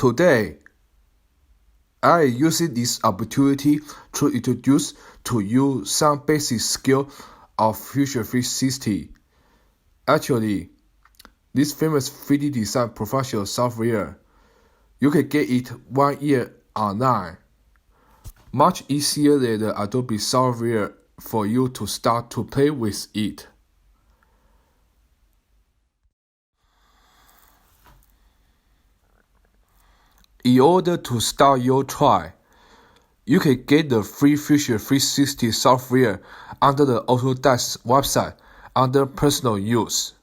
Today, I am using this opportunity to introduce to you some basic skills of Fusion 360. Actually, this famous 3D design professional software, you can get it 1 year online. Much easier than the Adobe software for you to start to play with it. In order to start your trial, you can get the free Fusion 360 software under the Autodesk website under Personal Use.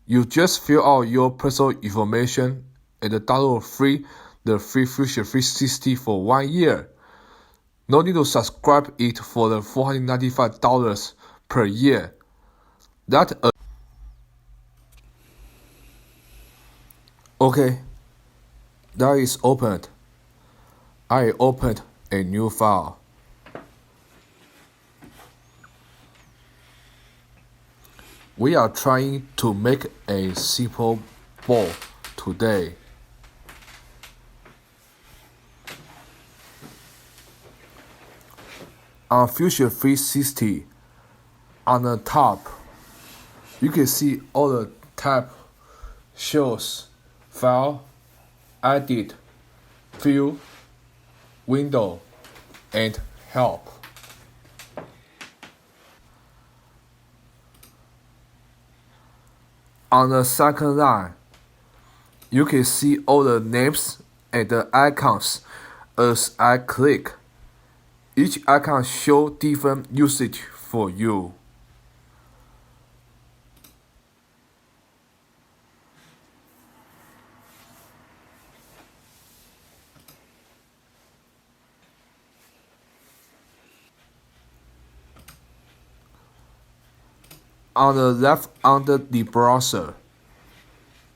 You just fill out your personal information and download the free Fusion 360 for 1 year. No need to subscribe it for the $495 per year. Okay, that is opened. I opened a new file. We are trying to make a simple ball today. On Fusion 360, on the top, you can see all the tab shows File, Edit, View, Window, and Help. On the second line, you can see all the names and the icons as I click. Each icon shows different usage for you. On the left under the browser,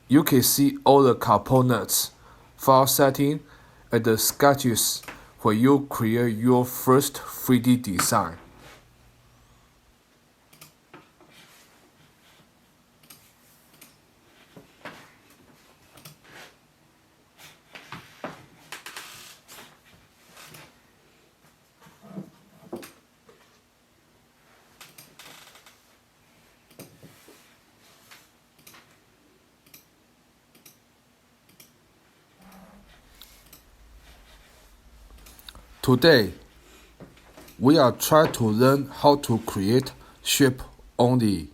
you can see all the components, file setting, and the sketches when you create your first 3D design. Today, we are trying to learn how to create shape only.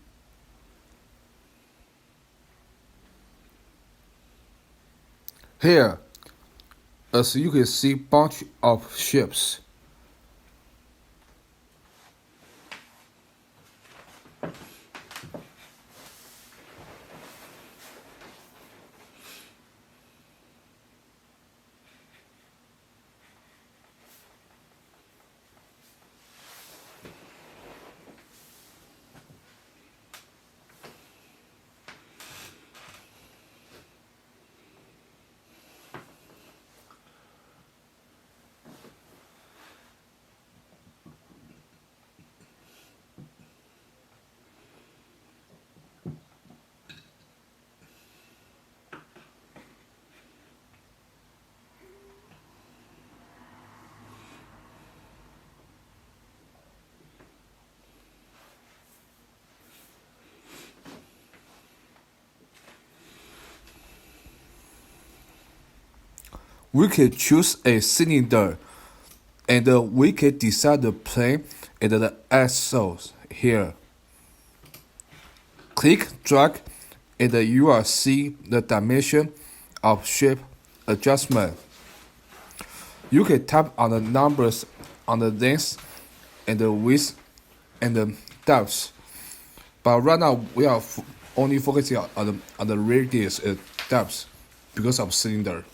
Here, as you can see, bunch of shapes. We can choose a cylinder and we can decide the plane and the axles here. Click, drag, and you will see the dimension of shape adjustment. You can tap on the numbers on the length and the width and the depth. But right now we are only focusing on the radius and depth because of cylinder.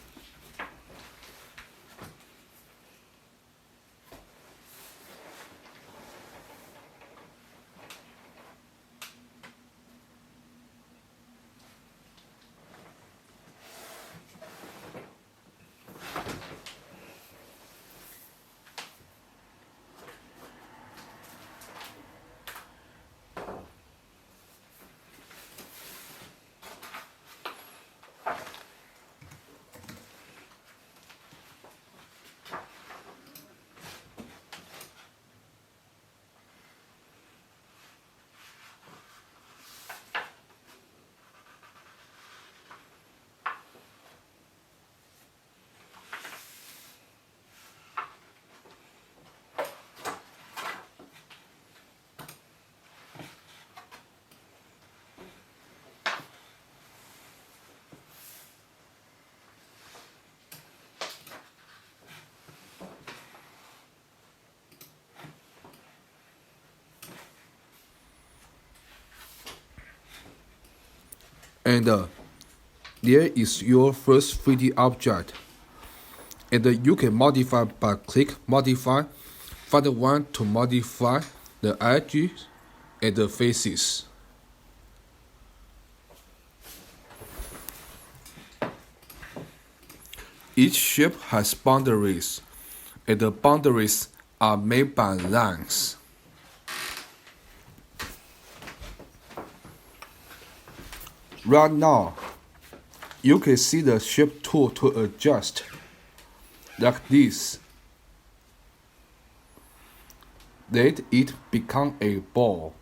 And there is your first 3D object. And you can modify by click Modify, find one to modify the edges and the faces. Each shape has boundaries, and the boundaries are made by lines. Right now, you can see the shape tool to adjust, like this. Let it become a ball.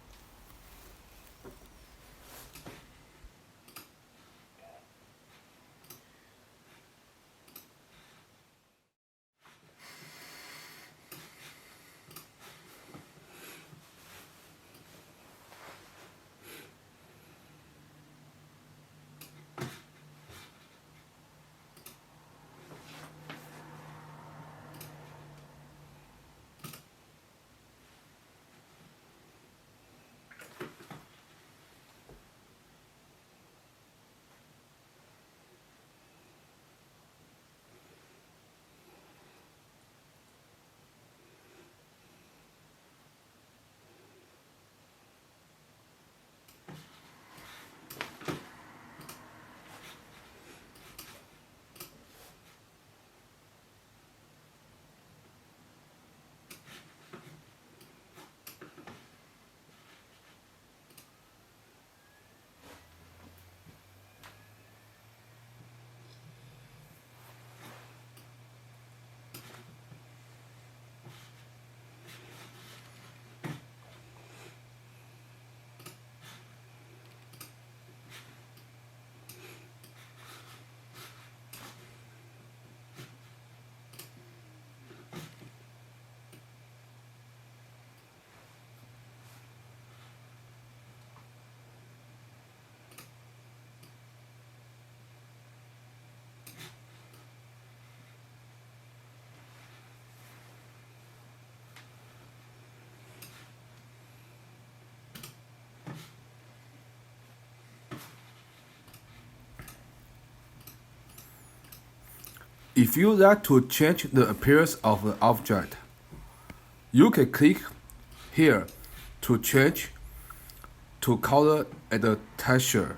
If you like to change the appearance of the object, you can click here to change to color and texture.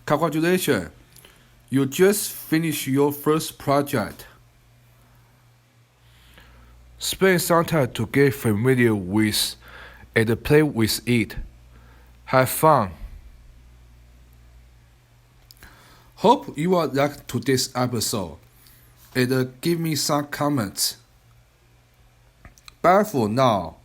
Congratulations, you just finished your first project. Spend some time to get familiar with and play with it. Have fun. Hope you will like today's episode and give me some comments. Bye for now.